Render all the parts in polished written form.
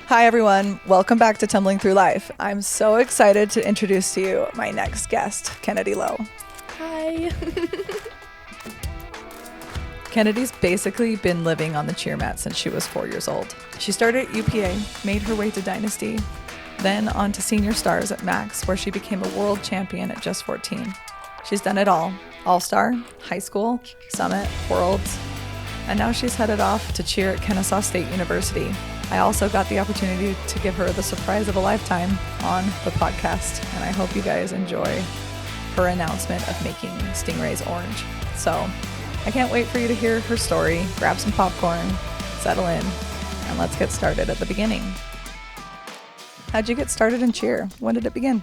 Hi everyone, welcome back to Tumbling Through Life. I'm so excited to introduce to you my next guest, Kennady Low. Hi. Kennedy's basically been living on the cheer mat since she was 4 years old. She started at UPA, made her way to Dynasty, then on to Senior Starz at MACS, where she became a world champion at just 14. She's done it all-star, high school, summit, worlds, and now she's headed off to cheer at Kennesaw State University. I also got the opportunity to give her the surprise of a lifetime on the podcast, and I hope you guys enjoy her announcement of making Stingrays orange. So I can't wait for you to hear her story. Grab some popcorn, settle in, and let's get started at the beginning. How'd you get started in cheer? When did it begin?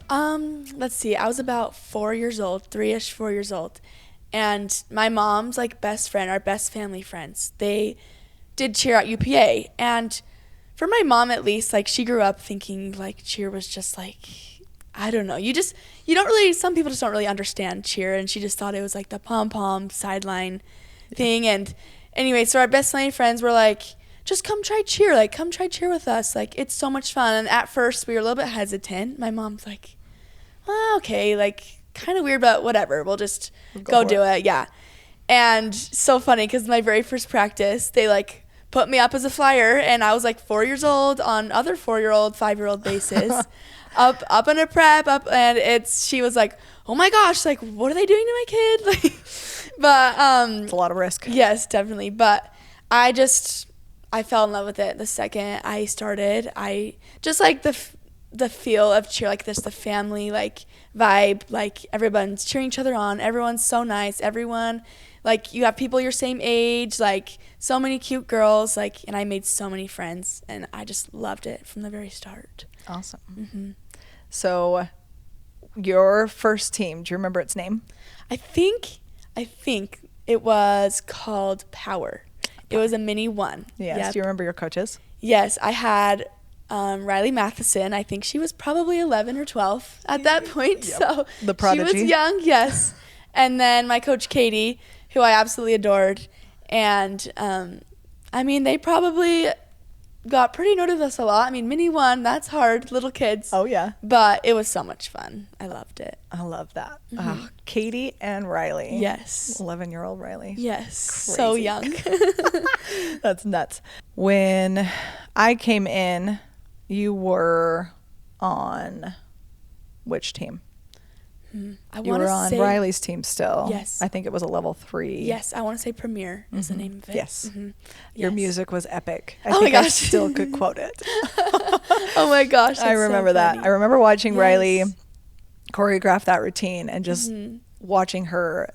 Let's see. I was about 4 years old, 4 years old. And my mom's best friend, our best family friends, they did cheer at UPA. And for my mom, at least, she grew up thinking cheer was just I don't know. Some people just don't really understand cheer. And she just thought it was the pom-pom sideline thing. And anyway, so our best family friends were just come try cheer. Come try cheer with us. It's so much fun. And at first we were a little bit hesitant. My mom's okay, kind of weird, but whatever. We'll just go do it. Yeah. And so funny because my very first practice, they put me up as a flyer, and I was 4 years old on other 4-year-old, 5-year-old bases, up in a prep, and she was oh my gosh, what are they doing to my kid? But It's a lot of risk. Yes, definitely. But I fell in love with it the second I started. I just the feel of cheer, just the family vibe, everyone's cheering each other on, everyone's so nice, everyone you have people your same age, so many cute girls, and I made so many friends, and I just loved it from the very start. Awesome. Mm-hmm. So your first team, do you remember its name? I think it was called Power. It was a mini one. Yes. Yep. Do you remember your coaches? Yes, I had Riley Matheson. I think she was probably 11 or 12 at that point. Yep. So The prodigy. She was young, yes. And then my coach Katie, who I absolutely adored. And they probably got pretty noted us a lot. Mini one, that's hard, little kids. Oh, yeah. But it was so much fun. I loved it. I love that. Mm-hmm. Katie and Riley. Yes. 11-year-old Riley. Yes. Crazy. So young. That's nuts. When I came in, you were on which team? You were on Riley's team still. Yes. I think it was a level 3. Yes, I want to say Premier is the name of it. Yes. Mm-hmm. Your Yes. music was epic. Oh my gosh. I still could quote it. Oh my gosh. I remember that. I remember watching Riley choreograph that routine and just watching her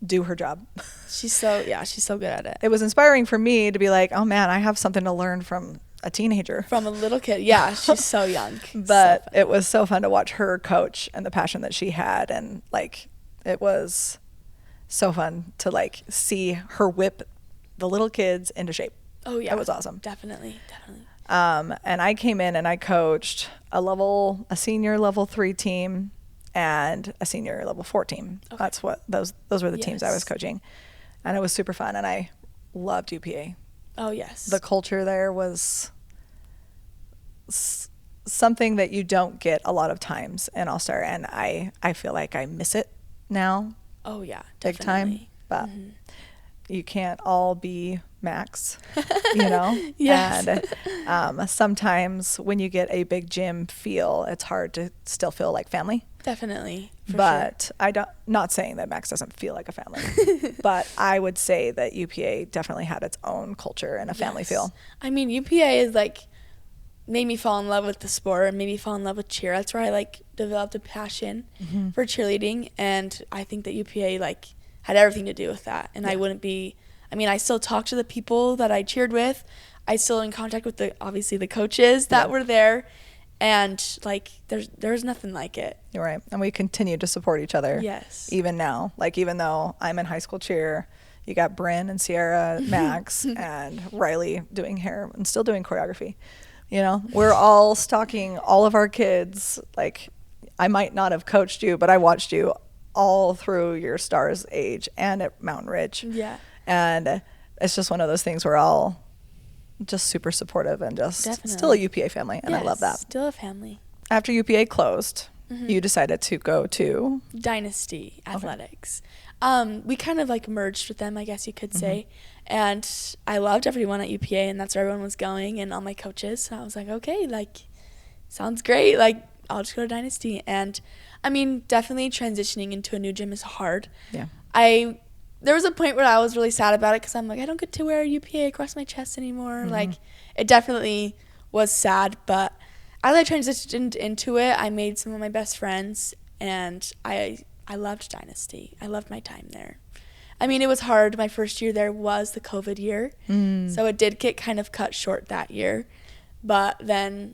do her job. She's so good at it. It was inspiring for me to be oh man, I have something to learn from a teenager. From a little kid. Yeah, she's so young. But it was so fun to watch her coach and the passion that she had. And it was so fun to see her whip the little kids into shape. Oh yeah. It was awesome. Definitely. And I came in and I coached a senior level 3 team and a senior level 4 team. Okay. That's what those were the teams I was coaching. And it was super fun. And I loved UPA. Oh, yes. The culture there was something that you don't get a lot of times in All-Star, and I feel like I miss it now. Oh, yeah, big definitely. time. But you can't all be Max, you know? Yes. And sometimes when you get a big gym feel, it's hard to still feel like family. Definitely. But sure. Not saying that Max doesn't feel like a family, but I would say that UPA definitely had its own culture and a family feel. UPA is made me fall in love with the sport and made me fall in love with cheer. That's where I developed a passion for cheerleading, and I think that UPA had everything to do with that. And I wouldn't be. I still talk to the people that I cheered with. I still in contact with obviously the coaches that were there. And there's nothing like it. You're right. And we continue to support each other. Yes. Even now. Even though I'm in high school cheer, you got Bryn and Sierra, Max, and Riley doing hair and still doing choreography. We're all stalking all of our kids. I might not have coached you, but I watched you all through your Starz age and at Mountain Ridge. Yeah. And it's just one of those things we're all just super supportive and just Definitely. still a UPA family. And I love that. Still a family. After UPA closed, you decided to go to Dynasty Athletics. We kind of like merged with them, I guess you could say. And I loved everyone at UPA, and that's where everyone was going, and all my coaches. And I was like, okay, like, sounds great. Like, I'll just go to Dynasty. And I mean, definitely transitioning into a new gym is hard. Yeah. There was a point where I was really sad about it because I'm like, I don't get to wear UPA across my chest anymore. Like, it definitely was sad, but as I transitioned into it, I made some of my best friends, and I loved Dynasty. I loved my time there. I mean, it was hard. My first year there was the COVID year, so it did get kind of cut short that year. But then,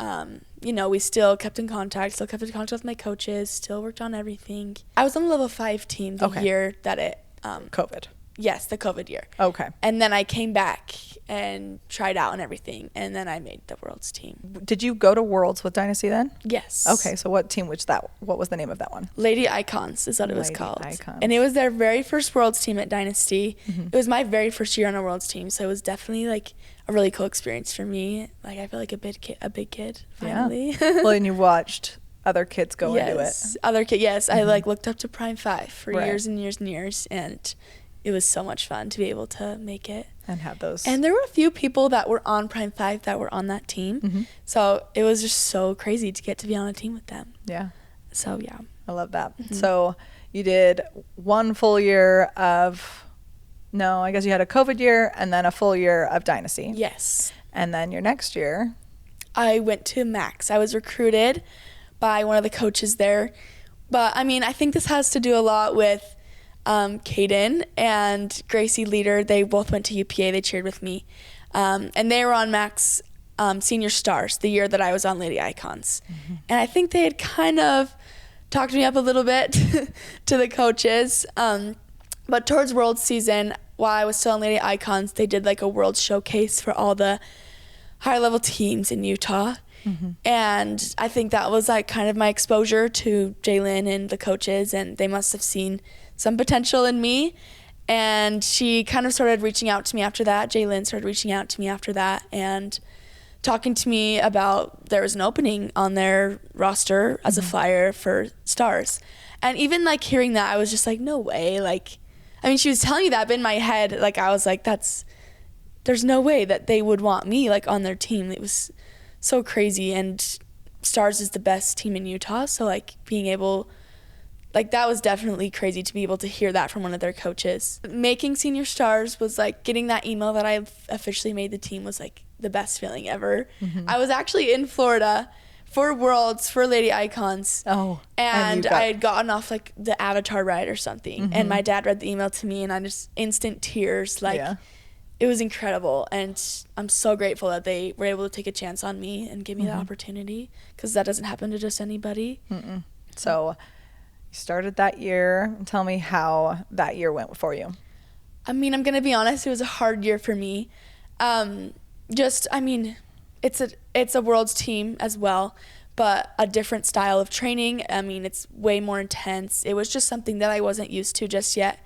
you know, we still kept in contact with my coaches, still worked on everything. I was on the level 5 team the year that it... COVID. Yes, the COVID year. Okay. And then I came back and tried out and everything, and then I made the Worlds team. Did you go to Worlds with Dynasty then? Yes. Okay, so what team was that? What was the name of that one? Lady Icons is what it was called. Icons. And it was their very first Worlds team at Dynasty. It was my very first year on a Worlds team, so it was definitely like a really cool experience for me. Like, I feel like a big kid finally. Yeah. Well, and you watched other kids go into it. Yes. I like looked up to Prime 5 for years and years and years, and it was so much fun to be able to make it. And have those. And there were a few people that were on Prime 5 that were on that team. So it was just so crazy to get to be on a team with them. Yeah. So, yeah. I love that. So you did one full year of, no, I guess you had a COVID year and then a full year of Dynasty. Yes. And then your next year. I went to MACS. I was recruited by one of the coaches there. But, I mean, I think this has to do a lot with Kaden and Gracie Leader. They both went to UPA. They cheered with me. And they were on MACS Senior Starz the year that I was on Lady Icons. And I think they had kind of talked me up a little bit to the coaches. But towards World season, while I was still on Lady Icons, they did like a World showcase for all the higher level teams in Utah. And I think that was like kind of my exposure to Jalen and the coaches, and they must have seen some potential in me. And she kind of started reaching out to me after that. Jalen started reaching out to me after that and talking to me about there was an opening on their roster as a flyer for Stars. And even like hearing that, I was just like, no way. Like, I mean, she was telling me that, but in my head, like, I was like, there's no way that they would want me like on their team. It was so crazy. And Stars is the best team in Utah. So like being able, like, that was definitely crazy to be able to hear that from one of their coaches. Making Senior Starz was like getting that email that I officially made the team was like the best feeling ever. I was actually in Florida for Worlds for Lady Icons. Oh. And I had gotten off like the Avatar ride or something. And my dad read the email to me, and I just instant tears. Like, it was incredible. And I'm so grateful that they were able to take a chance on me and give me that opportunity, because that doesn't happen to just anybody. So you started that year. Tell me how that year went for you. I mean, I'm going to be honest, it was a hard year for me. It's a Worlds team as well, but a different style of training. I mean, it's way more intense. It was just something that I wasn't used to just yet.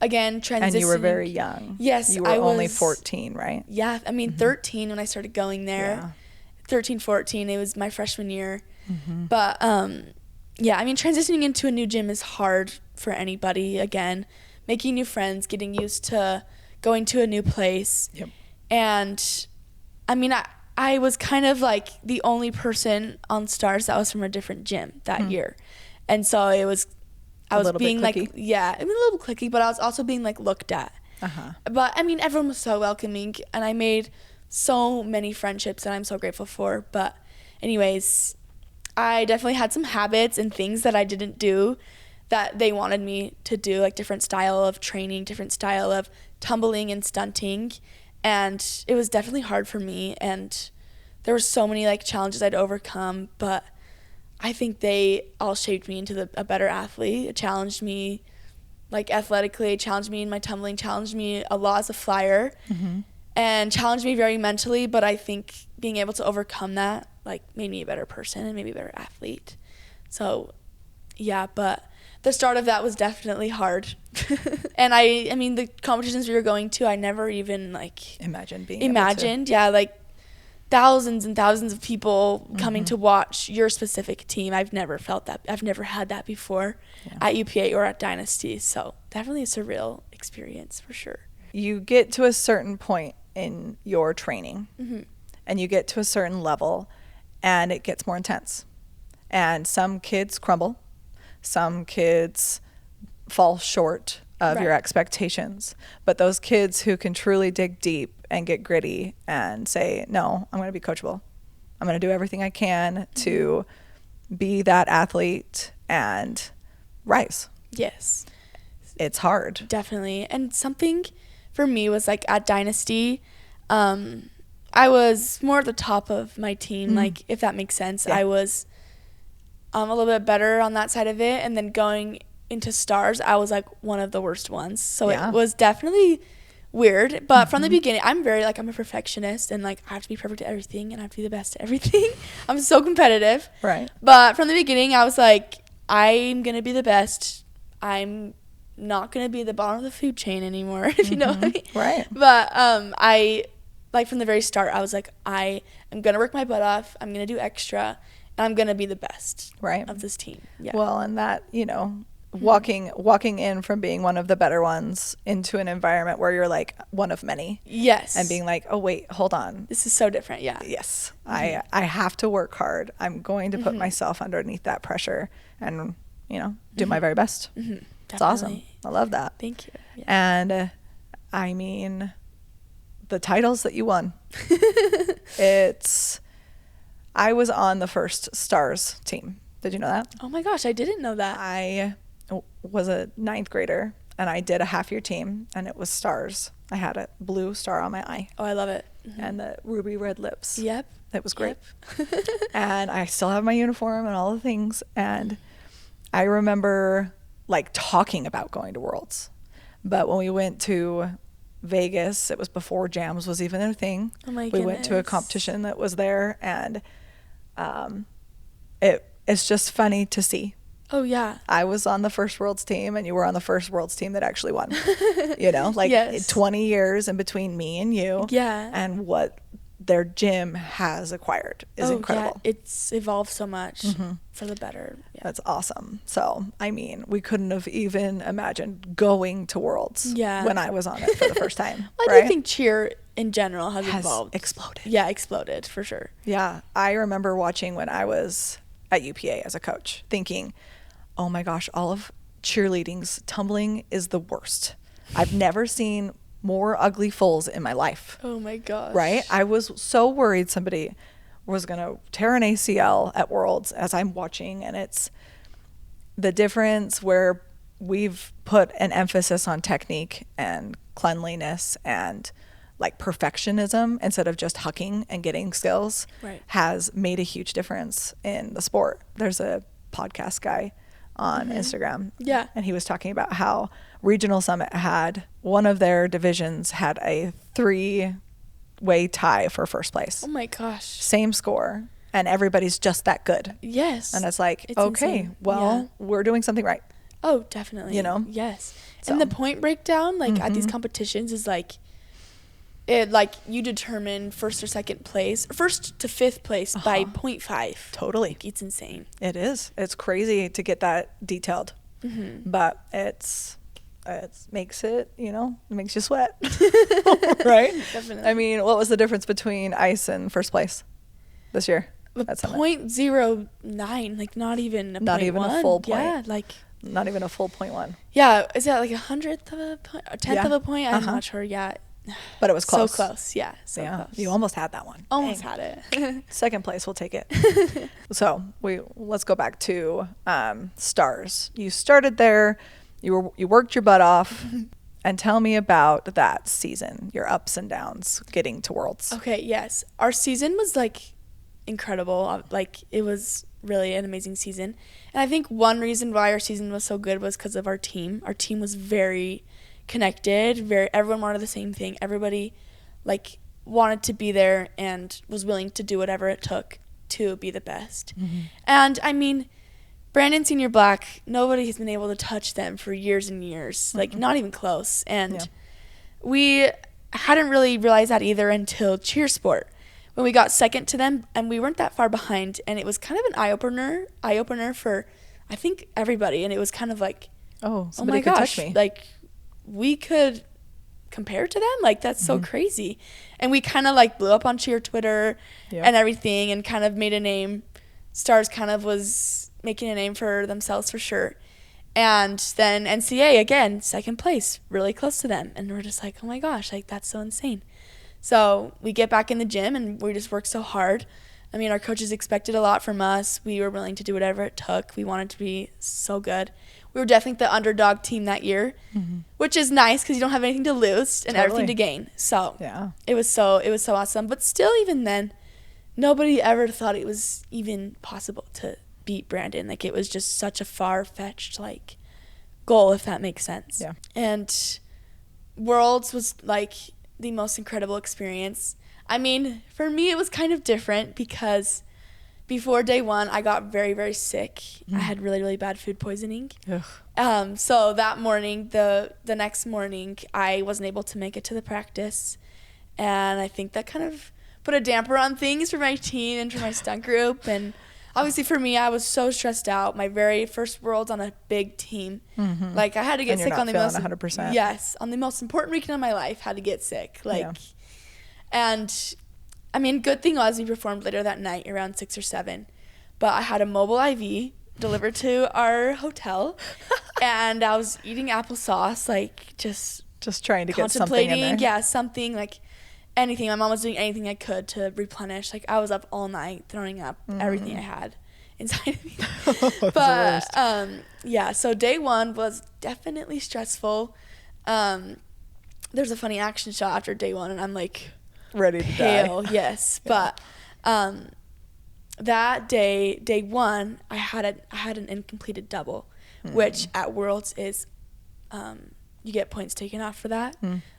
Again, transitioning. And you were very young. Yes, you were only 14, right? Yeah, I mean, 13 when I started going there. Yeah. 13, 14, it was my freshman year. But, yeah, I mean, transitioning into a new gym is hard for anybody. Again, making new friends, getting used to going to a new place. And, I mean, I was kind of like the only person on Stars that was from a different gym that year. And so I was being like, a little cliquey, but I was also being like looked at. But I mean, everyone was so welcoming, and I made so many friendships that I'm so grateful for. But anyways, I definitely had some habits and things that I didn't do that they wanted me to do, like different style of training, different style of tumbling and stunting. And it was definitely hard for me, and there were so many like challenges I'd overcome, but I think they all shaped me into a better athlete. It challenged me like athletically, challenged me in my tumbling, challenged me a lot as a flyer, and challenged me very mentally, but I think being able to overcome that like made me a better person and made me a better athlete. So yeah, but the start of that was definitely hard. And I mean, the competitions we were going to, I never even like imagined. Yeah, like thousands and thousands of people coming to watch your specific team. I've never felt that. I've never had that before at UPA or at Dynasty. So definitely a surreal experience for sure. You get to a certain point in your training and you get to a certain level and it gets more intense. And some kids crumble. Some kids fall short of your expectations. But those kids who can truly dig deep and get gritty and say, no, I'm going to be coachable. I'm going to do everything I can to be that athlete and rise. Yes. It's hard. Definitely. And something for me was like at Dynasty, I was more at the top of my team, like if that makes sense. I was a little bit better on that side of it. And then going into Starz, I was like one of the worst ones. So it was definitely weird. But from the beginning, I'm a perfectionist and like I have to be perfect at everything and I have to be the best at everything. I'm so competitive. Right. But from the beginning, I was like, I'm going to be the best. I'm not going to be at the bottom of the food chain anymore, if you know what I mean. Right. But I, like from the very start, I was like, I am going to work my butt off. I'm going to do extra. And I'm going to be the best of this team. Yeah. Well, and that, you know, walking in from being one of the better ones into an environment where you're like one of many. Yes. And being like, oh, wait, hold on. This is so different. Yeah. Yes. I have to work hard. I'm going to put myself underneath that pressure and, you know, do my very best. It's awesome. I love that. Thank you. Yeah. And I mean, the titles that you won, I was on the first Starz team. Did you know that? Oh my gosh, I didn't know that. I was a 9th grader and I did a half-year team and it was Starz. I had a blue star on my eye. Oh, I love it. And the ruby red lips. Yep. It was great. And I still have my uniform and all the things. And I remember like talking about going to Worlds. But when we went to Vegas, it was before Jams was even a thing. Oh my We goodness. went to a competition that was there and it's just funny to see. Oh yeah. I was on the first Worlds team and you were on the first Worlds team that actually won. You know, like 20 years in between me and you. Yeah. And what their gym has acquired is incredible. Yeah. It's evolved so much for the better. Yeah. That's awesome. So, I mean, we couldn't have even imagined going to Worlds when I was on it for the first time. I do think cheer in general has evolved. Exploded. Yeah, exploded for sure. Yeah. I remember watching when I was at UPA as a coach thinking, oh my gosh, all of cheerleading's tumbling is the worst. I've never seen more ugly foals in my life. Oh my gosh. Right? I was so worried somebody was going to tear an ACL at Worlds as I'm watching. And it's the difference where we've put an emphasis on technique and cleanliness and like perfectionism instead of just hucking and getting skills has made a huge difference in the sport. There's a podcast guy on Instagram. Yeah. And he was talking about how Regional Summit had one of their divisions had a 3-way tie for first place. Oh my gosh. Same score. And everybody's just that good. Yes. And it's like, it's okay, insane. well, we're doing something right. Oh, definitely. You know? Yes. So. And the point breakdown, like at these competitions is like, you determine first or second place, first to fifth place by 0.5. Totally. Like, it's insane. It is. It's crazy to get that detailed. But it makes it, you know, it makes you sweat. Right? Definitely. I mean, what was the difference between ice and first place this year? That's 0.09, like not even a full point. Yeah, like not even a full 0.1. Yeah, is that like 100th of a point, a 10th of a point? I'm not sure yet. But it was close. So close, yeah. So close. You almost had that one. Almost had it. Second place, we'll take it. So let's go back to Starz. You started there. You worked your butt off. And tell me about that season, your ups and downs getting to Worlds. Okay, yes. Our season was like incredible. Like it was really an amazing season. And I think one reason why our season was so good was because of our team. Our team was very connected. Everyone wanted the same thing. Everybody like wanted to be there and was willing to do whatever it took to be the best. And I mean, Brandon Senior Black, nobody has been able to touch them for years and years, like not even close. And we hadn't really realized that either until cheer sport, when we got second to them, and we weren't that far behind, and it was kind of an eye opener for, I think, everybody. And it was kind of like, oh my gosh, touch me. Like we could compare to them, like that's so crazy. And we kind of like blew up on cheer Twitter and everything, and kind of made a name. Starz kind of was making a name for themselves for sure. And then NCA, again, second place, really close to them. And we're just like, oh my gosh, like that's so insane. So we get back in the gym and we just work so hard. I mean, our coaches expected a lot from us. We were willing to do whatever it took. We wanted to be so good. We were definitely the underdog team that year, which is nice because you don't have anything to lose and everything to gain. So it was so awesome. But still, even then, nobody ever thought it was even possible to beat Brandon. Like it was just such a far-fetched like goal, if that makes sense. Yeah. And Worlds was like the most incredible experience. I mean, for me it was kind of different because before day one I got very, very sick. I had really, really bad food poisoning. So that morning, the next morning, I wasn't able to make it to the practice, and I think that kind of put a damper on things for my team and for my stunt group. And obviously for me, I was so stressed out. My very first Worlds on a big team. Like I had to get sick on the most 100%. Yes, on the most important weekend of my life, had to get sick. Like and I mean, good thing was we performed later that night around 6 or 7. But I had a mobile IV delivered to our hotel and I was eating applesauce, like just trying to get something in there. Yeah, something like anything. My mom was doing anything I could to replenish. Like I was up all night throwing up everything I had inside of me. But yeah, so day one was definitely stressful. There's a funny action shot after day one and I'm like ready to die. Yes. But that day one, I had an incompleted double, which at Worlds is you get points taken off for that.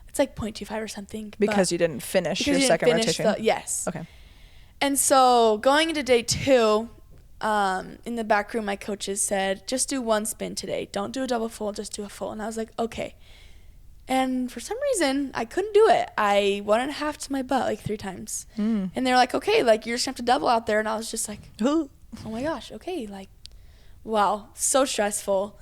It's like 0.25 or something. Because you didn't finish your second rotation. Yes. Okay. And so going into day two, in the back room, my coaches said, just do one spin today. Don't do a double full, just do a full. And I was like, okay. And for some reason, I couldn't do it. I 1.5 to my butt like 3 times. And they were like, okay, like you're just going to have to double out there. And I was just like, oh my gosh, okay. Like, wow, so stressful.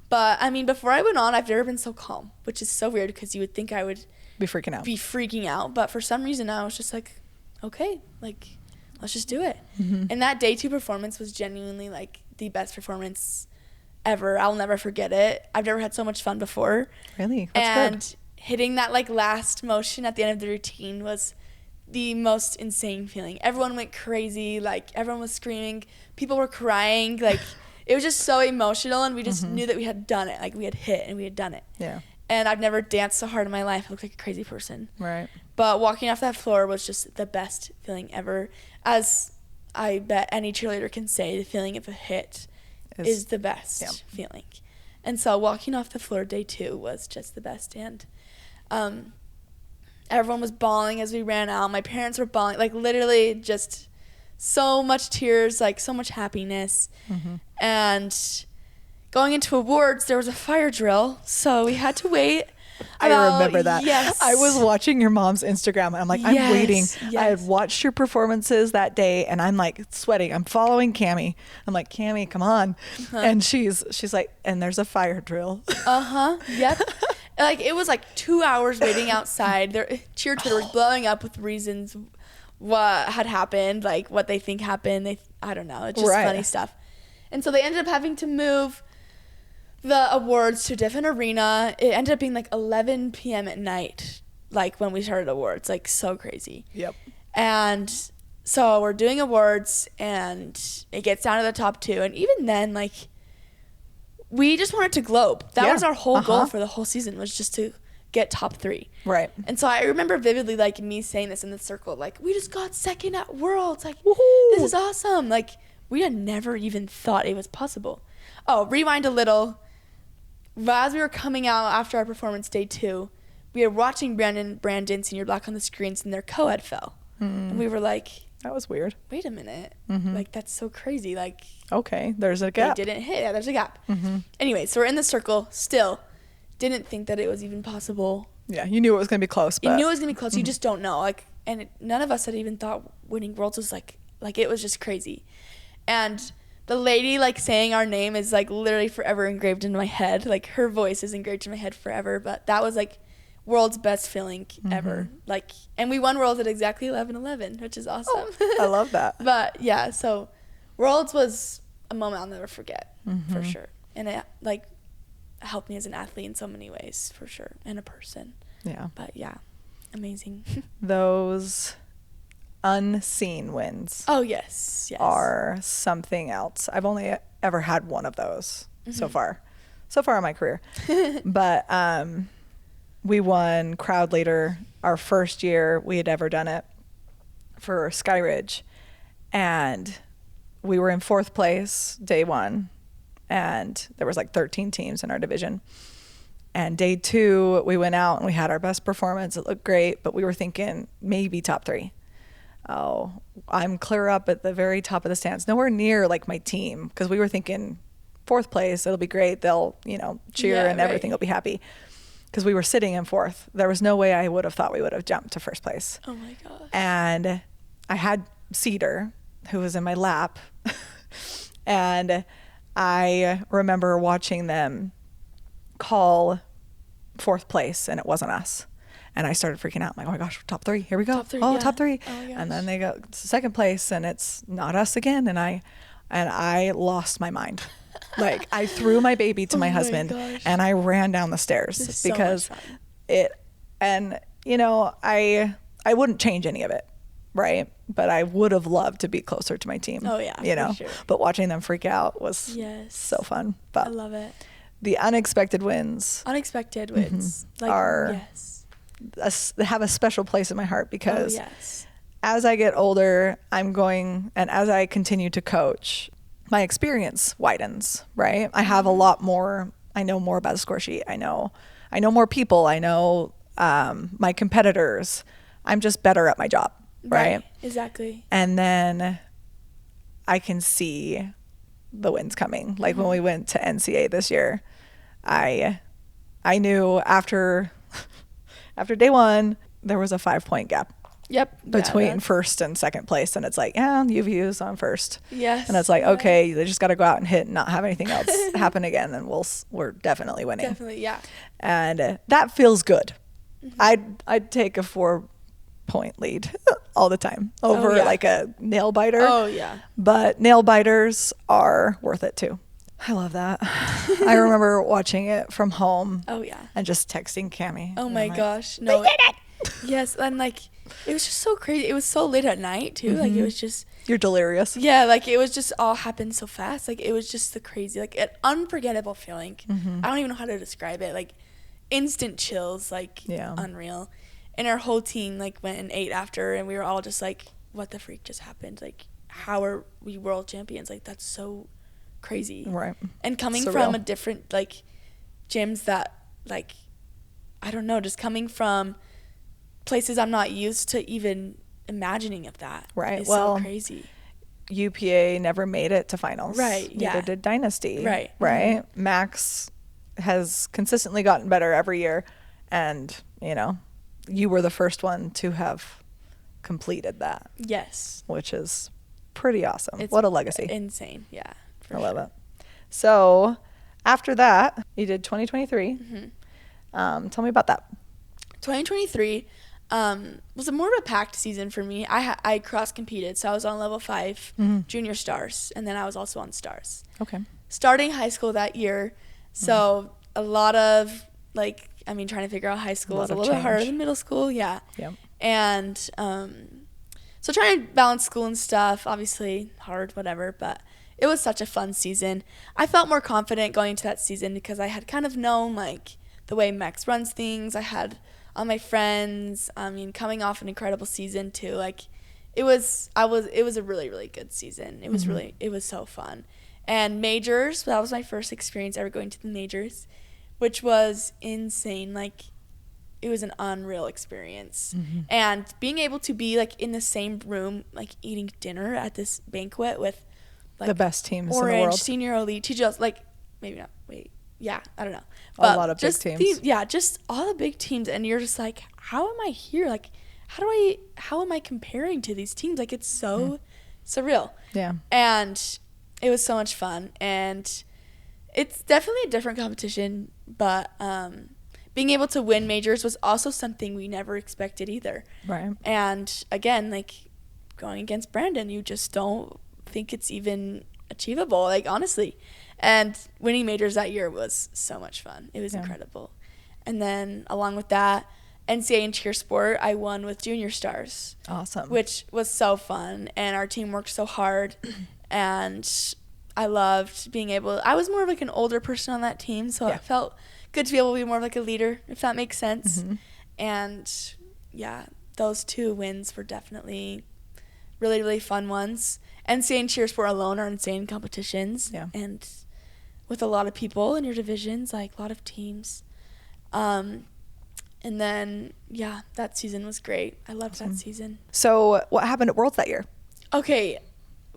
But I mean, before I went on, I've never been so calm, which is so weird because you would think I would be freaking out. But for some reason, I was just like, okay, like, let's just do it. And that day 2 performance was genuinely like the best performance ever. I'll never forget it. I've never had so much fun before. Really? That's good. Hitting that like last motion at the end of the routine was the most insane feeling. Everyone went crazy. Like everyone was screaming. People were crying. Like it was just so emotional, and we just knew that we had done it. Like we had hit and we had done it. Yeah. And I've never danced so hard in my life. I looked like a crazy person. Right. But walking off that floor was just the best feeling ever. As I bet any cheerleader can say, the feeling of a hit is the best feeling. And so walking off the floor day 2 was just the best. And everyone was bawling as we ran out. My parents were bawling, like literally just so much tears, like so much happiness. And going into awards, there was a fire drill, so we had to wait. I remember that. Yes. I was watching your mom's Instagram and I'm like, I'm waiting. Yes. I had watched your performances that day and I'm like sweating. I'm following Cammie. I'm like, Cammie, come on. And she's like, and there's a fire drill. Yep. Like it was like 2 hours waiting outside. Their cheer Twitter was blowing up with reasons what had happened, like what they think happened. I don't know. It's just funny stuff. And so they ended up having to move the awards to a different arena. It ended up being like 11 p.m. at night, like when we started awards, like so crazy. Yep. And so we're doing awards and it gets down to the top 2. And even then, like we just wanted to globe. That was our whole goal for the whole season, was just to get top 3. Right. And so I remember vividly like me saying this in the circle, like we just got second at Worlds. Like, woohoo, this is awesome. Like we had never even thought it was possible. Oh, rewind a little. As we were coming out after our performance day 2, we were watching Brandon Senior Black on the screens and their co-ed fell. And we were like, That was weird. wait a minute. Mm-hmm. Like, that's so crazy. Like, Okay, there's a gap. they didn't hit. Yeah, there's a gap. Mm-hmm. Anyway, so we're in the circle still. Didn't think that it was even possible. Yeah, you knew it was going to be close. But You knew it was going to be close. Mm-hmm. You just don't know. Like, and none of us had even thought winning Worlds was like it was just crazy. And the lady, like, saying our name is, like, literally forever engraved into my head. Like, her voice is engraved in my head forever. But that was, like, World's best feeling ever. Like, and we won Worlds at exactly 11:11, which is awesome. Oh, I love that. But yeah, so Worlds was a moment I'll never forget, for sure. And it, like, helped me as an athlete in so many ways, for sure, and a person. Yeah. But yeah, amazing. Those unseen wins Oh, yes. are something else. I've only ever had one of those so far in my career. But we won crowd leader our first year we had ever done it for Sky Ridge, and we were in 4th place day 1, and there was like 13 teams in our division. And day 2 we went out and we had our best performance. It looked great, but we were thinking maybe top 3. Oh, I'm clear up at the very top of the stands, nowhere near like my team, because we were thinking 4th place, it'll be great, they'll cheer and everything will be happy, because we were sitting in 4th. There was no way I would have thought we would have jumped to 1st place. Oh my gosh. And I had Cedar, who was in my lap, and I remember watching them call 4th place, and it wasn't us. And I started freaking out. I'm like, oh my gosh, top 3. Here we go. Top 3, oh, yeah. top 3. Oh my gosh. And then they go to 2nd place, and it's not us again. And I lost my mind. Like, I threw my baby to my husband, gosh. and I ran down the stairs This is so because much fun. I wouldn't change any of it, right? But I would have loved to be closer to my team. Oh, yeah, for sure. But watching them freak out was so fun. But I love it. the unexpected wins Unexpected wins. Like, have a special place in my heart, because oh, yes. as I get older, I'm going, and as I continue to coach, my experience widens, right? I have a lot more, I know more about the score sheet. I know more people. I know my competitors. I'm just better at my job, right? Exactly. And then I can see the wins coming. Like when we went to NCA this year, I knew after day 1, there was a 5-point gap. Yep. Between 1st and 2nd place, and it's like, yeah, UVU's on 1st. Yes. And it's like, okay, they just got to go out and hit and not have anything else happen again, and we're definitely winning. Definitely, yeah. And that feels good. I'd take a 4-point lead all the time over like a nail biter. Oh yeah. But nail biters are worth it too. I love that. I remember watching it from home. Oh yeah. And just texting Cammie. Oh my gosh. No. We did it. Yes, and like it was just so crazy. It was so late at night too. Like it was just. You're delirious. Yeah, like it was just all happened so fast. Like it was just the crazy, like an unforgettable feeling. I don't even know how to describe it. Like instant chills, like unreal. And our whole team like went and ate after, and we were all just like, "What the freak just happened? Like, how are we world champions? Like that's so crazy." Right. And coming Surreal. from a different like gyms that like, I don't know, just coming from places I'm not used to even imagining of that. Right. It's well, so crazy. UPA never made it to finals. Right. Neither did Dynasty. Right. Right. MACS has consistently gotten better every year, and you were the first one to have completed that. Yes. Which is pretty awesome. It's what a legacy. Insane. Yeah. I love it. So after that, you did 2023. Tell me about that. 2023 was more of a packed season for me. I cross competed, so I was on level 5 junior stars, and then I was also on stars. Okay. Starting high school that year, so a lot of trying to figure out high school was a little bit harder than middle school. Yeah. Yep. And so trying to balance school and stuff, obviously hard, whatever, but it was such a fun season. I felt more confident going into that season because I had kind of known the way MACS runs things. I had all my friends. I mean, coming off an incredible season too. It was a really, really good season. It was it was so fun. And majors, that was my first experience ever going to the majors, which was insane. it was an unreal experience. And being able to be like in the same room, like eating dinner at this banquet with like the best teams Orange, in the world. Senior Elite, TGLs, like maybe not, wait, yeah, I don't know. But a lot of big teams. Just all the big teams. And you're just like, how am I here? Like, how am I comparing to these teams? Like, it's so surreal. Yeah. And it was so much fun. And it's definitely a different competition, but being able to win majors was also something we never expected either. Right. And again, like going against Brandon, you just don't think it's even achievable, like honestly. And winning majors that year was so much fun. It was incredible. And then along with that, NCAA and cheer sport, I won with Junior Starz. Awesome. Which was so fun. And our team worked so hard. And I loved being able, I was more of like an older person on that team, so it felt good to be able to be more of like a leader, if that makes sense. And yeah, those 2 wins were definitely really, really fun ones. NCAA and cheer sport alone are insane competitions. Yeah. And with a lot of people in your divisions, like a lot of teams. And then, yeah, that season was great. I loved that season. So what happened at Worlds that year? Okay.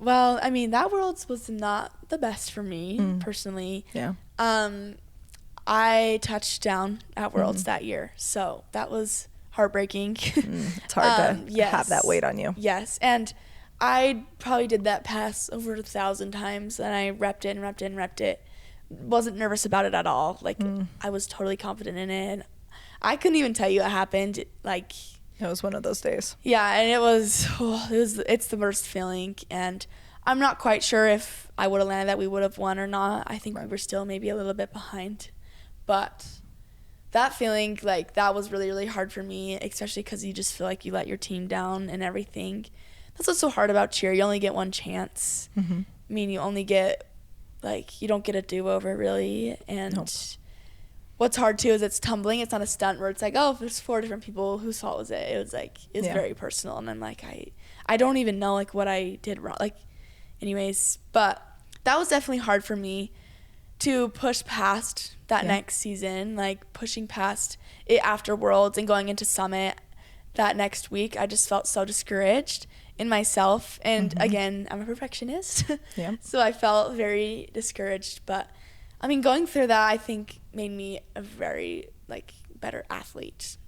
Well, I mean, that Worlds was not the best for me, personally. Yeah. I touched down at Worlds that year, so that was heartbreaking. It's hard to have that weight on you. Yes, and I probably did that pass over 1,000 times, and I repped it and repped it and repped it. Wasn't nervous about it at all. Like, I was totally confident in it, and I couldn't even tell you what happened. Like, it was one of those days. Yeah, and it's the worst feeling, and I'm not quite sure if I would have landed that we would have won or not. I think we were still maybe a little bit behind, but that feeling, like, that was really, really hard for me, especially because you just feel like you let your team down and everything. That's what's so hard about cheer. You only get one chance. I mean, you only get, like, you don't get a do-over, really, and what's hard, too, is it's tumbling. It's not a stunt where it's like, oh, there's 4 different people. Whose fault was it? It was, like, it's very personal. And I'm like, I don't even know, like, what I did wrong. Like, anyways. But that was definitely hard for me to push past that next season. Like, pushing past it after Worlds and going into Summit that next week. I just felt so discouraged in myself. And, again, I'm a perfectionist. So I felt very discouraged. But I mean, going through that, I think, made me a very, like, better athlete.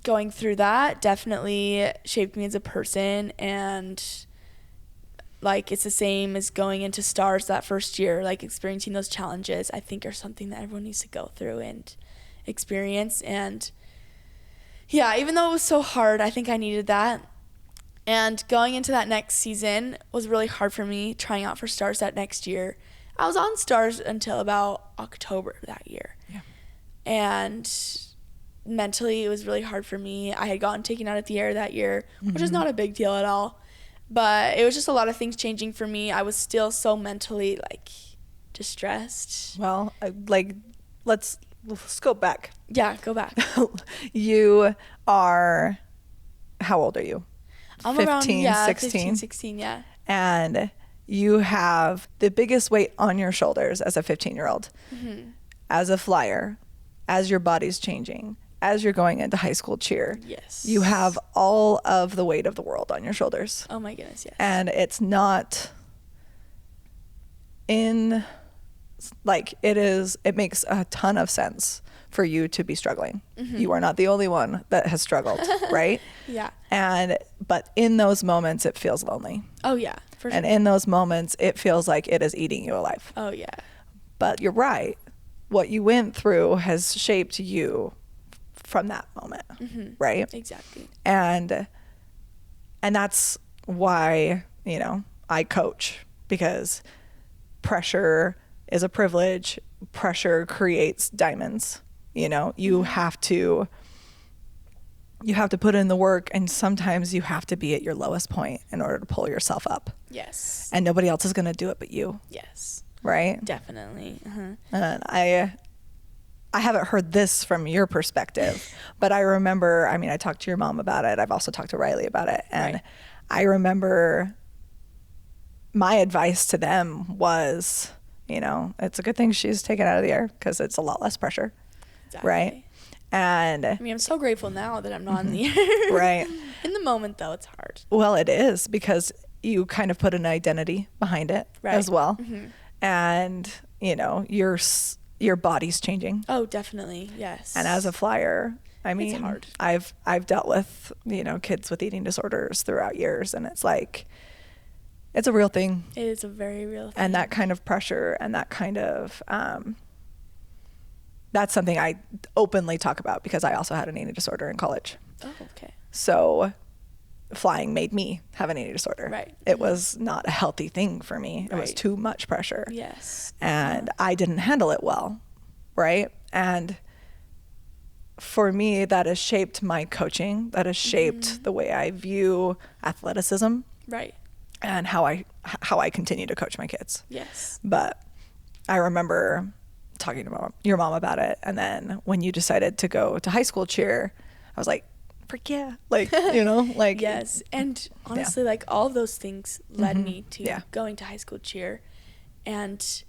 Going through that definitely shaped me as a person, and, like, it's the same as going into Starz that first year, like, experiencing those challenges, I think, are something that everyone needs to go through and experience. And, yeah, even though it was so hard, I think I needed that. And going into that next season was really hard for me, trying out for Starz that next year. I was on Starz until about October that year. Yeah. And mentally, it was really hard for me. I had gotten taken out at the air that year, which is not a big deal at all. But it was just a lot of things changing for me. I was still so mentally, like, distressed. Well, let's go back. Yeah, go back. You are, how old are you? I'm 15, around, 16. 16, yeah. And you have the biggest weight on your shoulders as a 15-year-old, as a flyer, as your body's changing, as you're going into high school cheer. Yes. You have all of the weight of the world on your shoulders. Oh my goodness, yes. And it's not it makes a ton of sense for you to be struggling. You are not the only one that has struggled, right? Yeah. But in those moments, it feels lonely. Oh yeah, for sure. And in those moments, it feels like it is eating you alive. Oh yeah. But you're right. What you went through has shaped you from that moment, right? Exactly. And that's why, I coach, because pressure is a privilege. Pressure creates diamonds. You have to put in the work, and sometimes you have to be at your lowest point in order to pull yourself up. Yes. And nobody else is going to do it but you. Yes. Right? Definitely. And I haven't heard this from your perspective, but I remember, I talked to your mom about it. I've also talked to Riley about it. And I remember my advice to them was, it's a good thing she's taken out of the air because it's a lot less pressure. Exactly. Right. And I mean, I'm so grateful now that I'm not in the right. In the moment, though, it's hard. Well, it is, because you kind of put an identity behind it as well. And, you know, your body's changing. Oh, definitely. Yes. And as a flyer, I mean, it's hard. I've dealt with, you know, kids with eating disorders throughout years, and it's like, it's a real thing. It is a very real thing. And that kind of pressure and that kind of, that's something I openly talk about, because I also had an eating disorder in college. Oh, okay. So flying made me have an eating disorder. Right. It was not a healthy thing for me. It was too much pressure. Yes. And I didn't handle it well. Right. And for me, that has shaped my coaching. That has shaped the way I view athleticism. Right. And how I continue to coach my kids. Yes. But I remember talking to your mom about it, and then when you decided to go to high school cheer, I was like, frick yeah, like, you know, like. Yes. And honestly, like, all of those things led me to going to high school cheer, and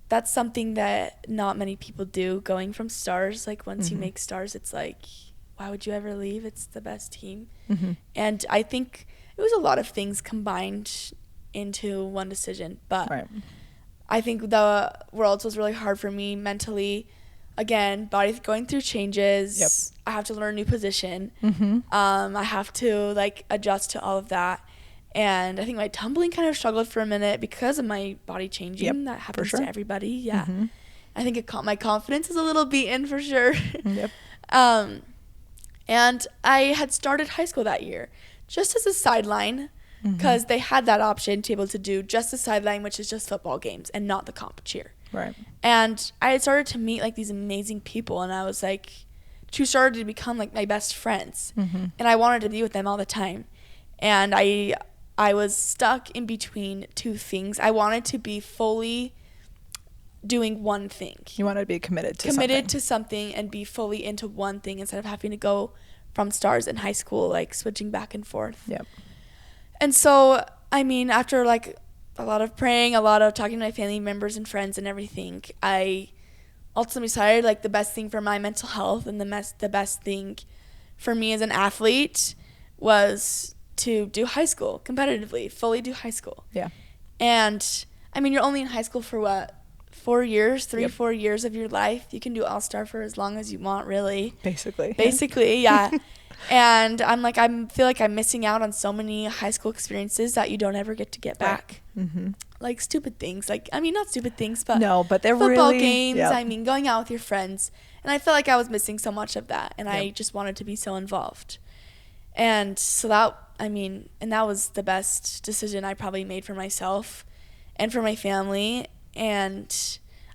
that's something that not many people do, going from Starz. Like, once you make Starz, it's like, why would you ever leave? It's the best team. And I think it was a lot of things combined into one decision, but I think the Worlds was really hard for me mentally. Again, body going through changes. I have to learn a new position. I have to, like, adjust to all of that. And I think my tumbling kind of struggled for a minute because of my body changing. That happens to everybody. Yeah. I think my confidence is a little beaten for sure. And I had started high school that year just as a sideline, because they had that option to be able to do just the sideline, which is just football games and not the comp cheer. Right. And I had started to meet, like, these amazing people, and I was like, who started to become, like, my best friends. And I wanted to be with them all the time. And I was stuck in between two things. I wanted to be fully doing one thing. You wanted to be committed to something and be fully into one thing instead of having to go from Starz in high school, like, switching back and forth. And so, I mean, after, like, a lot of praying, a lot of talking to my family members and friends and everything, I ultimately decided, like, the best thing for my mental health and the best thing for me as an athlete was to do high school competitively, fully do high school. And, I mean, you're only in high school for what? 4 years, 4 years of your life. You can do All-Star for as long as you want, really. Basically, yeah. And I'm like, I feel like I'm missing out on so many high school experiences that you don't ever get to get back. Like, stupid things. Like, I mean, not stupid things, but no, but they're football really, games. I mean, going out with your friends. And I felt like I was missing so much of that. And I just wanted to be so involved. And so that, I mean, and that was the best decision I probably made for myself and for my family. And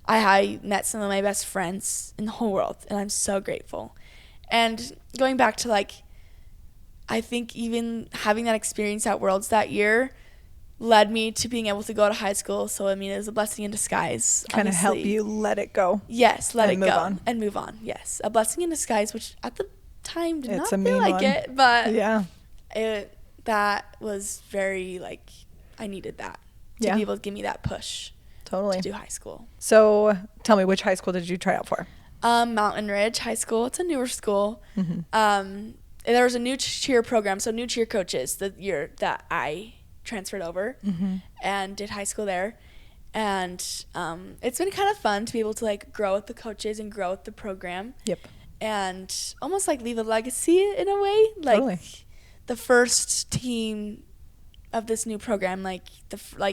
I met some of my best friends in the whole world, and I'm so grateful. And going back to, like, I think even having that experience at Worlds that year led me to being able to go to high school. So, I mean, it was a blessing in disguise. Kind of help you let it go. Yes, let it go. And move on, yes. A blessing in disguise, which at the time did not feel like it. But that was very, like, I needed that to be able to give me that push. To do high school. So tell me, which high school did you try out for? Mountain Ridge High School. It's a newer school. There was a new cheer program, so new cheer coaches the year that I transferred over and did high school there. And it's been kind of fun to be able to, like, grow with the coaches and grow with the program. And almost, like, leave a legacy in a way. Like, the first team of this new program, like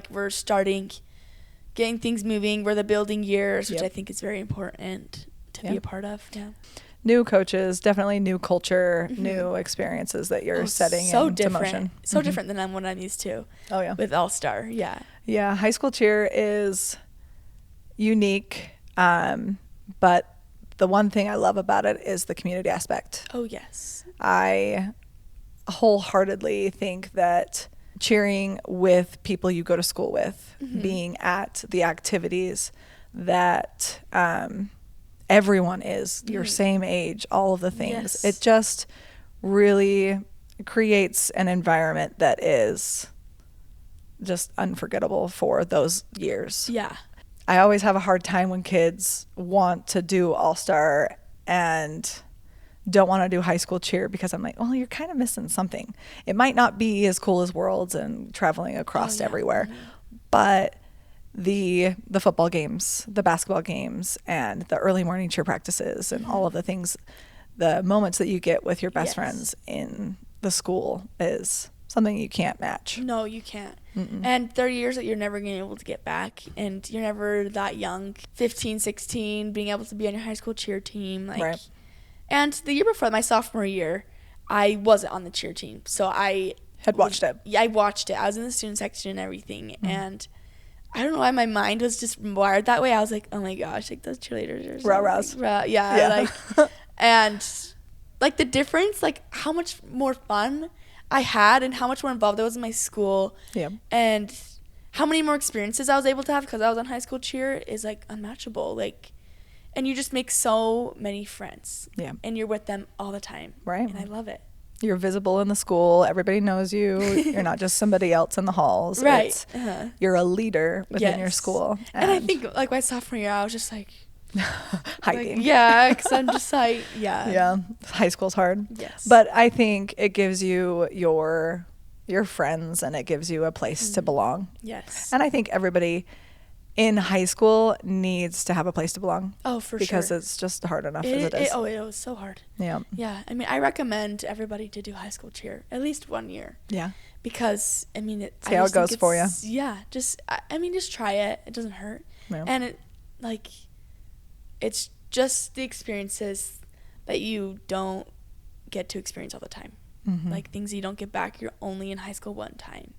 we're starting getting things moving. We're the building years, which I think is very important to be a part of. New coaches, definitely new culture, new experiences that you're setting into motion. So different than what I'm used to. With All-Star, high school cheer is unique, but the one thing I love about it is the community aspect. Oh, yes. I wholeheartedly think that cheering with people you go to school with, being at the activities that everyone is your same age, all of the things. It just really creates an environment that is just unforgettable for those years. I always have a hard time when kids want to do All-Star and don't want to do high school cheer because I'm like, well, you're kind of missing something. It might not be as cool as Worlds and traveling across everywhere, but the football games, the basketball games, and the early morning cheer practices and all of the things, the moments that you get with your best friends in the school is something you can't match. No, you can't. And 30 years that you're never going to be able to get back, and you're never that young, 15, 16, being able to be on your high school cheer team. Like, and the year before, my sophomore year, I wasn't on the cheer team. So I had watched it. Yeah, I watched it. I was in the student section and everything. And I don't know why my mind was just wired that way. I was like, oh my gosh, like those cheerleaders are rah-rahs. Like, and like the difference, like how much more fun I had and how much more involved I was in my school. Yeah. And how many more experiences I was able to have because I was on high school cheer is like unmatchable. Like, and you just make so many friends. Yeah. And you're with them all the time. Right. And I love it. You're visible in the school. Everybody knows you. You're not just somebody else in the halls. Right. You're a leader within your school. And I think like my sophomore year, I was just like hiding. Like, because I'm just like, Yeah. High school's hard. Yes. But I think it gives you your friends and it gives you a place to belong. Yes. And I think everybody in high school needs to have a place to belong. Oh, for sure. Because it's just hard enough as it is. It was so hard. Yeah. Yeah. I mean, I recommend everybody to do high school cheer at least 1 year. Yeah. Because, I mean, see how it goes for you. Yeah. Just try it. It doesn't hurt. Yeah. And it's just the experiences that you don't get to experience all the time. Like things you don't get back, you're only in high school one time.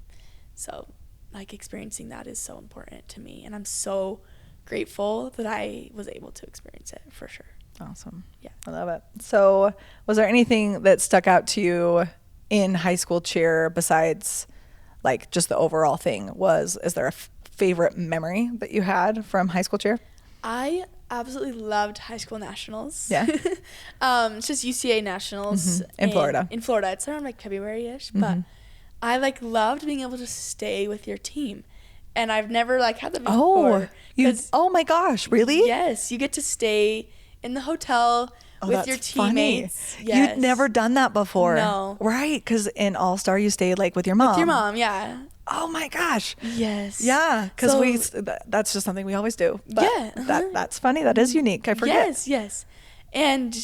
So like experiencing that is so important to me, and I'm so grateful that I was able to experience it for sure. Awesome. Yeah. I love it. So was there anything that stuck out to you in high school cheer besides like just the overall thing? Is there a favorite memory that you had from high school cheer? I absolutely loved high school nationals. Yeah. It's just UCA nationals in Florida. In Florida. It's around like February-ish, but I like loved being able to stay with your team. And I've never like had that before. Oh my gosh, really? Yes, you get to stay in the hotel with your teammates. Funny. Yes. You'd never done that before. No. Right, because in All-Star you stayed like with your mom. With your mom, yeah. Oh my gosh. Yes. Yeah, because that's just something we always do. But that's funny. That is unique. I forget. Yes. And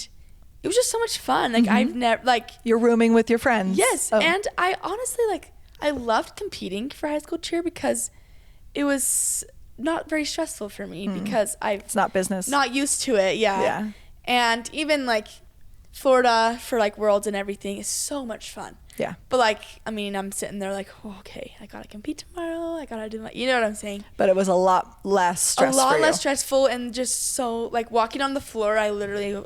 it was just so much fun. Like I've never you're rooming with your friends. Yes. And I honestly I loved competing for high school cheer because it was not very stressful for me because it's not business. Not used to it. Yeah. And even like Florida for like Worlds and everything is so much fun. Yeah. But like, I mean, I'm sitting there like, oh, okay, I gotta compete tomorrow. I gotta do you know what I'm saying? But it was a lot less stressful. A lot less stressful, and just so like walking on the floor, I literally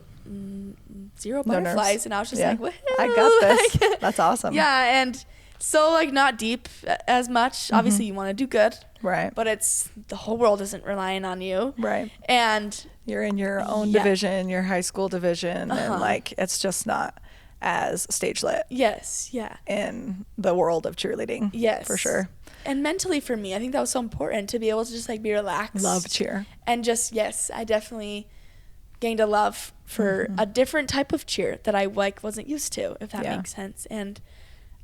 zero butterflies, and I was just like, woohoo, I got this. That's awesome. Yeah, and so like not deep as much. Obviously, you want to do good, right? But it's the whole world isn't relying on you, right? And you're in your own division, your high school division, and like it's just not as stage lit. Yes, yeah. In the world of cheerleading. Yes. For sure. And mentally for me, I think that was so important to be able to just like be relaxed. Love cheer. And just, yes, I definitely gained a love for a different type of cheer that I like wasn't used to, if that makes sense. And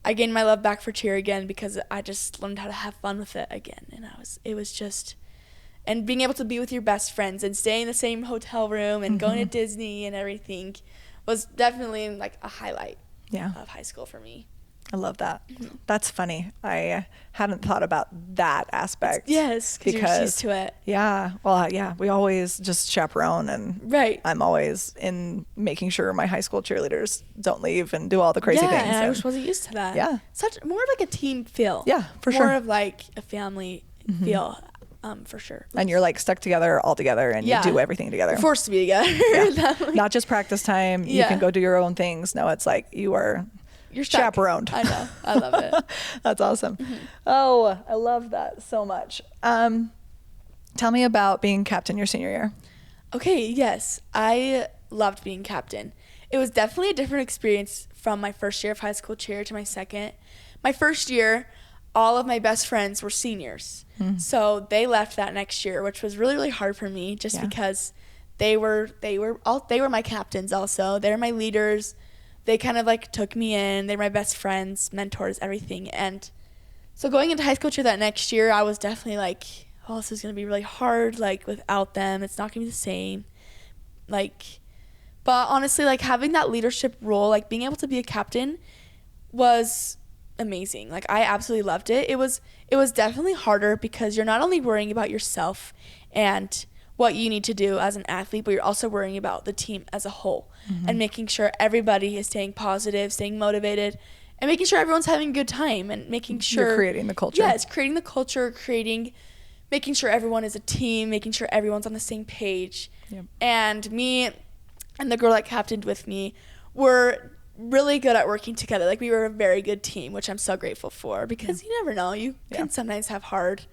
I gained my love back for cheer again because I just learned how to have fun with it again. And it was just, and being able to be with your best friends and stay in the same hotel room and going to Disney and everything was definitely like a highlight of high school for me. I love that. That's funny. I hadn't thought about that aspect. Yes, because you're used to it. Yeah. Well, we always just chaperone, and I'm always in making sure my high school cheerleaders don't leave and do all the crazy things. Yeah, I just wasn't used to that. Yeah. More of like a team feel. Yeah, for sure. More of like a family feel. For sure. And you're like stuck together all together, and you do everything together. You're forced to be together. Yeah. Not just practice time. You can go do your own things. No, it's like you're chaperoned. I know. I love it. That's awesome. Oh, I love that so much. Tell me about being captain your senior year. Okay, yes. I loved being captain. It was definitely a different experience from my first year of high school cheer to my second. My first year, all of my best friends were seniors. So they left that next year, which was really, really hard for me just because they were my captains also. They're my leaders. They kind of like took me in. They're my best friends, mentors, everything. And so going into high school cheer that next year, I was definitely like, oh, this is going to be really hard. Like without them, it's not going to be the same. Like, but honestly, like having that leadership role, like being able to be a captain was amazing. Like I absolutely loved it. It was definitely harder because you're not only worrying about yourself and what you need to do as an athlete, but you're also worrying about the team as a whole and making sure everybody is staying positive, staying motivated, and making sure everyone's having a good time and making sure you're creating the culture. Yeah, it's creating the culture, making sure everyone is a team, making sure everyone's on the same page. Yep. And me and the girl that captained with me were really good at working together. Like we were a very good team, which I'm so grateful for because you never know. You can sometimes have hard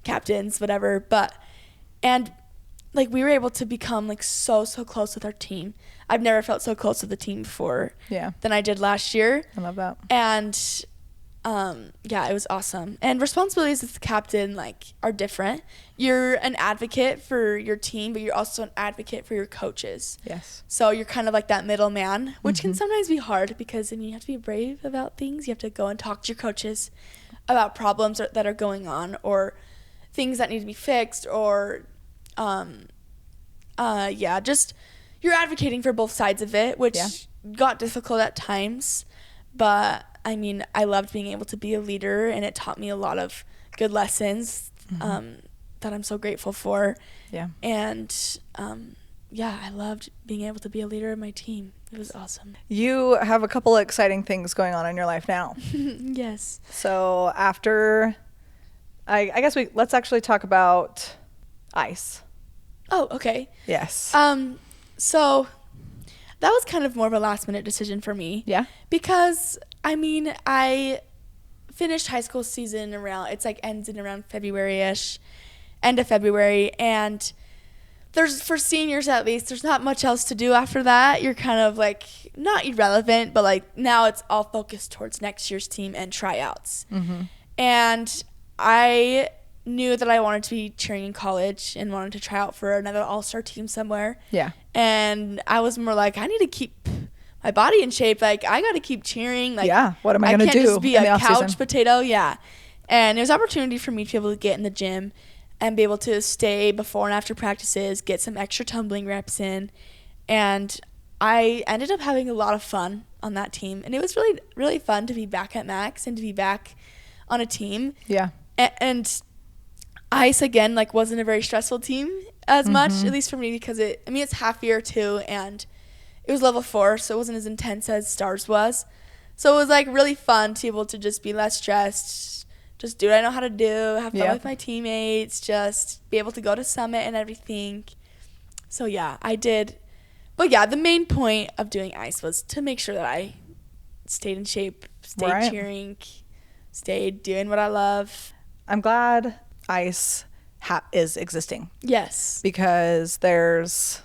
captains, whatever. And like we were able to become like so close with our team. I've never felt so close with the team before than I did last year. I love that. And it was awesome. And responsibilities as the captain like are different. You're an advocate for your team, but you're also an advocate for your coaches. Yes. So you're kind of like that middleman, which can sometimes be hard because you have to be brave about things. You have to go and talk to your coaches about problems that are going on or things that need to be fixed or just you're advocating for both sides of it, which got difficult at times. But I mean, I loved being able to be a leader, and it taught me a lot of good lessons that I'm so grateful for. Yeah. And I loved being able to be a leader of my team. It was awesome. You have a couple of exciting things going on in your life now. Yes. So after, I guess let's actually talk about ice. Oh, okay. Yes. So that was kind of more of a last minute decision for me. Yeah. Because I mean, I finished high school season ends in around February-ish, end of February, and for seniors at least, there's not much else to do after that. You're kind of like not irrelevant, but like now it's all focused towards next year's team and tryouts. And I knew that I wanted to be cheering in college and wanted to try out for another all-star team somewhere. Yeah. And I was more like, I need to keep my body in shape. Like, I got to keep cheering. Like, what am I going to do? I can't just be a couch potato. Yeah. And it was an opportunity for me to be able to get in the gym and be able to stay before and after practices, get some extra tumbling reps in. And I ended up having a lot of fun on that team. And it was really, really fun to be back at MACS and to be back on a team. Yeah. And ice, again, like, wasn't a very stressful team as much, at least for me, because it's half year too, and it was level 4, so it wasn't as intense as Starz was. So it was like really fun to be able to just be less stressed, just do what I know how to do, have fun with my teammates, just be able to go to Summit and everything. So yeah, I did. But yeah, the main point of doing ice was to make sure that I stayed in shape, stayed cheering, stayed doing what I love. I'm glad ice is existing. Yes. Because there's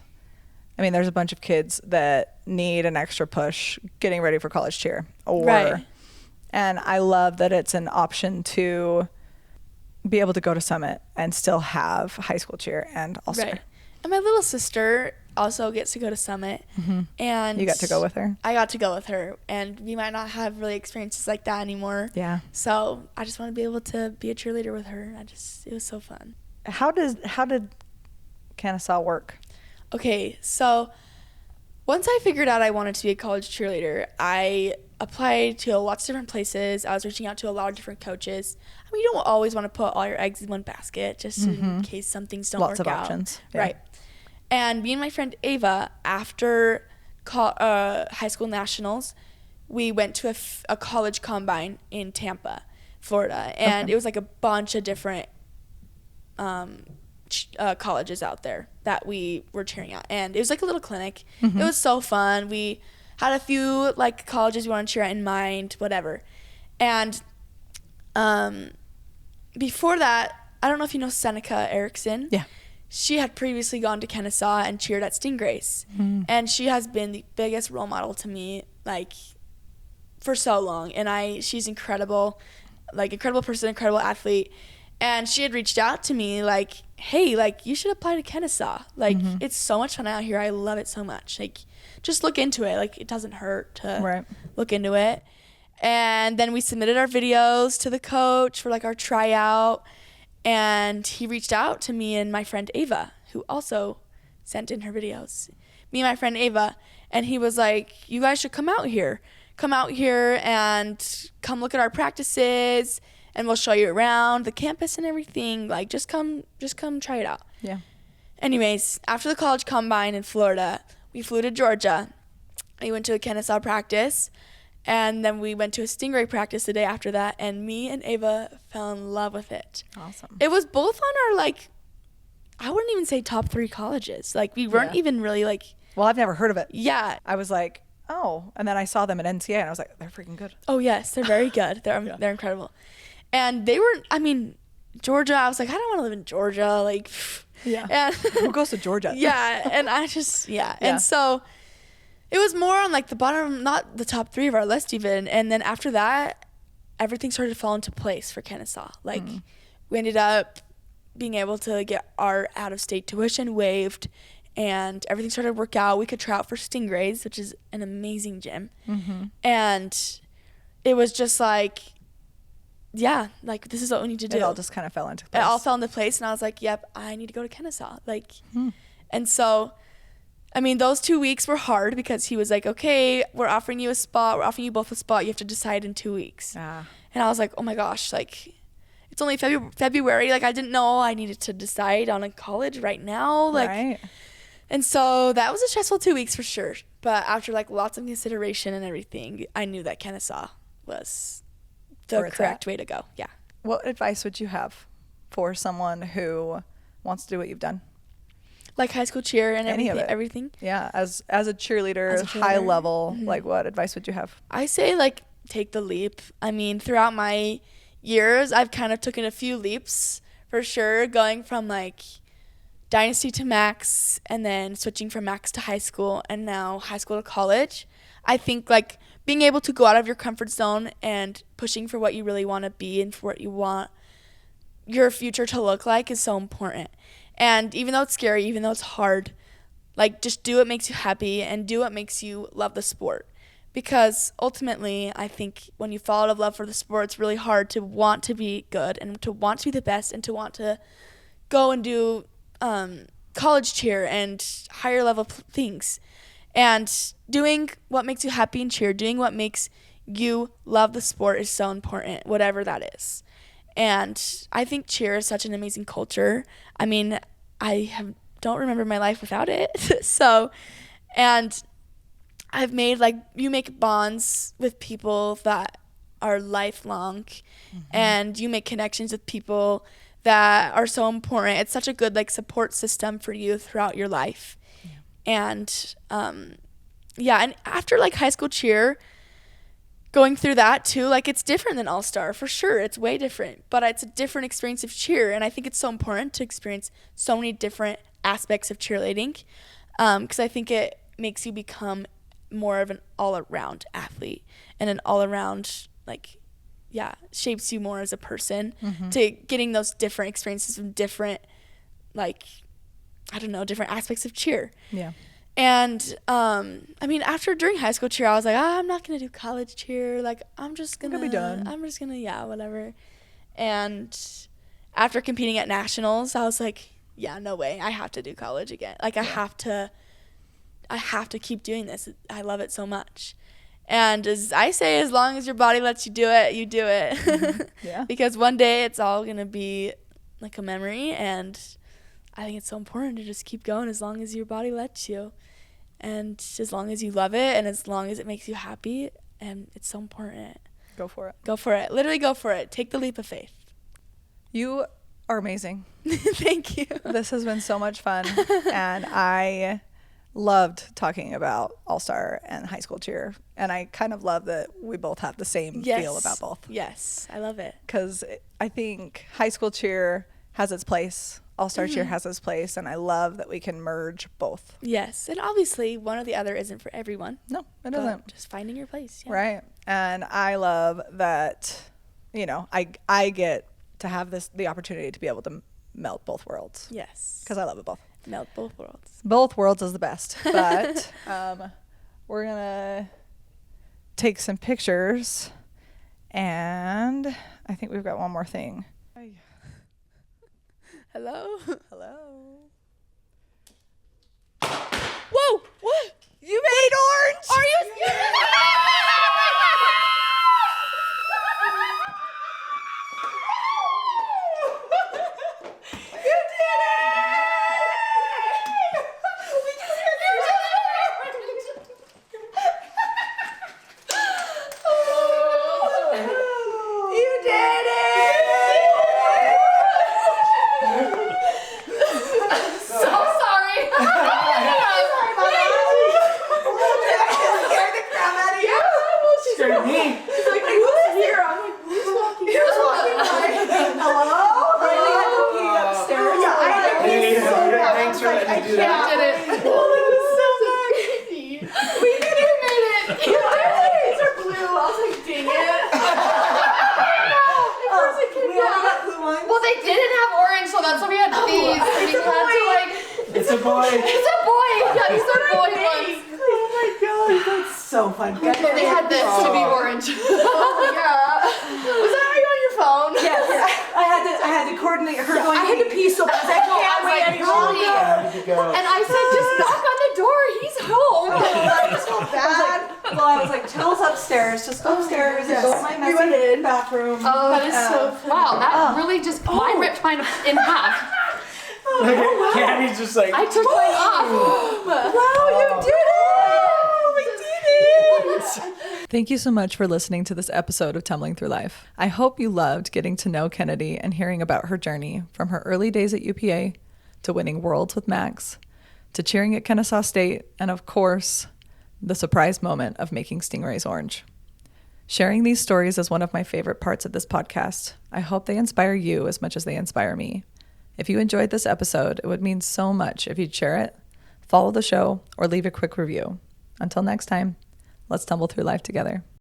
a bunch of kids that need an extra push getting ready for college cheer. And I love that it's an option to be able to go to Summit and still have high school cheer and all-star. Right. And my little sister also gets to go to Summit. And you got to go with her? I got to go with her. And we might not have really experiences like that anymore. Yeah. So I just want to be able to be a cheerleader with her. It was so fun. How did Kennesaw work? Okay, so once I figured out I wanted to be a college cheerleader, I applied to lots of different places. I was reaching out to a lot of different coaches. I mean, you don't always want to put all your eggs in one basket, just in case some things don't work out. Lots of options. Yeah. Right. And me and my friend Ava, after high school nationals, we went to a college combine in Tampa, Florida. And it was like a bunch of different colleges out there that we were cheering at, and it was like a little clinic. It was so fun. We had a few like colleges we wanted to cheer at in mind, whatever. And before that, I don't know if you know Seneca Erickson. Yeah. She had previously gone to Kennesaw and cheered at Stingrays. And she has been the biggest role model to me, like, for so long. And she's incredible, like, incredible person, incredible athlete. And she had reached out to me like, hey, like, you should apply to Kennesaw. Like, it's so much fun out here. I love it so much. Like, just look into it. Like, it doesn't hurt to look into it. And then we submitted our videos to the coach for, like, our tryout. And he reached out to me and my friend Ava, who also sent in her videos. Me and my friend Ava. And he was like, you guys should come out here. Come out here and come look at our practices. And we'll show you around the campus and everything. Like, just come try it out. Yeah. Anyways, after the college combine in Florida, we flew to Georgia. We went to a Kennesaw practice. And then we went to a Stingray practice the day after that. And me and Ava fell in love with it. Awesome. It was both on our, like, I wouldn't even say top 3 colleges. Like, we weren't even really, like. Well, I've never heard of it. Yeah. I was like, oh. And then I saw them at NCA, and I was like, they're freaking good. Oh, yes. They're very good. They're incredible. And they were, I mean, Georgia, I was like, I don't want to live in Georgia. Like, yeah. And who goes to Georgia? Yeah. And I just, And so it was more on, like, the bottom, not the top 3 of our list even. And then after that, everything started to fall into place for Kennesaw. Like, we ended up being able to get our out-of-state tuition waived, and everything started to work out. We could try out for Stingrays, which is an amazing gym. And it was just like, yeah, like, this is what we need to do. It all just kind of fell into place. It all fell into place, and I was like, yep, I need to go to Kennesaw. Like, and so, I mean, those 2 weeks were hard because he was like, okay, we're offering you a spot. We're offering you both a spot. You have to decide in 2 weeks. And I was like, oh my gosh, like, it's only February. Like, I didn't know I needed to decide on a college right now. Like, and so that was a stressful 2 weeks for sure. But after, like, lots of consideration and everything, I knew that Kennesaw was the correct way to go. Yeah. What advice would you have for someone who wants to do what you've done? Like high school cheer and everything? Yeah. As a cheerleader, high level, like, what advice would you have? I say, like, take the leap. I mean, throughout my years, I've kind of taken a few leaps for sure, going from, like, Dynasty to MACS, and then switching from MACS to high school, and now high school to college. I think, like, being able to go out of your comfort zone and pushing for what you really want to be and for what you want your future to look like is so important. And even though it's scary, even though it's hard, like, just do what makes you happy and do what makes you love the sport. Because ultimately, I think when you fall out of love for the sport, it's really hard to want to be good and to want to be the best and to want to go and do college cheer and higher level things. And doing what makes you happy in cheer, doing what makes you love the sport is so important, whatever that is. And I think cheer is such an amazing culture. I mean, don't remember my life without it. So, and I've made, like, you make bonds with people that are lifelong, and you make connections with people that are so important. It's such a good, like, support system for you throughout your life. And and after, like, high school cheer, going through that too, like, it's different than All-Star for sure. It's way different, but it's a different experience of cheer, and I think it's so important to experience so many different aspects of cheerleading, because I think it makes you become more of an all-around athlete and an all-around, like, shapes you more as a person to getting those different experiences from different, like, I don't know, different aspects of cheer. Yeah. And, I mean, during high school cheer, I was like, I'm not going to do college cheer. Like, I'm just going to be done. I'm just going to, whatever. And after competing at nationals, I was like, no way. I have to do college again. Like, I have to keep doing this. I love it so much. And as I say, as long as your body lets you do it, you do it. Because one day it's all going to be like a memory, and I think it's so important to just keep going as long as your body lets you, and as long as you love it, and as long as it makes you happy, and it's so important. Go for it. Go for it. Literally go for it. Take the leap of faith. You are amazing. Thank you. This has been so much fun, and I loved talking about All-Star and high school cheer, and I kind of love that we both have the same feel about both. Yes, I love it. Because I think high school cheer has its place, All-Star cheer has its place, and I love that we can merge both. Yes, and obviously one or the other isn't for everyone. No, it isn't. Just finding your place. Right, and I love that, I get to have the opportunity to be able to melt both worlds. Yes. Because I love it both. Melt both worlds. Both worlds is the best. But we're going to take some pictures. And I think we've got one more thing. Hello? Hello. Whoa! What? You made orange! Are you serious? You did it! We just heard you did it! You did it! So sorry. Scared the crap out of you. Scared me. Like, who's here? I'm like, who's walking by? Hello? Riley had to pee upstairs. Yeah, I had to pee so bad. Thanks for letting me do that. I did it. Oh, it was so crazy. We did it. We made it. These are blue. I was like, dang it. We all got blue ones. Well, they didn't have orange, so that's why we had these. We had to like. It's a boy. It's a boy. Yeah, these are boy ones. Oh my gosh, that's so fun. So they had this to be orange. Yeah. Was that how you on your phone? Yes. I had to coordinate her going. I had to pee so bad. I can't wait any longer. Ready to go. And I said, just knock on the door. He's home. That's so bad. Well, I was like, Chill's upstairs. Just go upstairs and go to my messy bathroom. Oh, That is so funny. wow, that really just mine ripped mine in half. Candy's just like, I took mine off. Wow, you did it! We did it! Thank you so much for listening to this episode of Tumbling Through Life. I hope you loved getting to know Kennady and hearing about her journey from her early days at UPA to winning worlds with MACS to cheering at Kennesaw State and, of course, the surprise moment of making stingrays orange. Sharing these stories is one of my favorite parts of this podcast. I hope they inspire you as much as they inspire me. If you enjoyed this episode, it would mean so much if you'd share it, follow the show, or leave a quick review. Until next time, let's tumble through life together.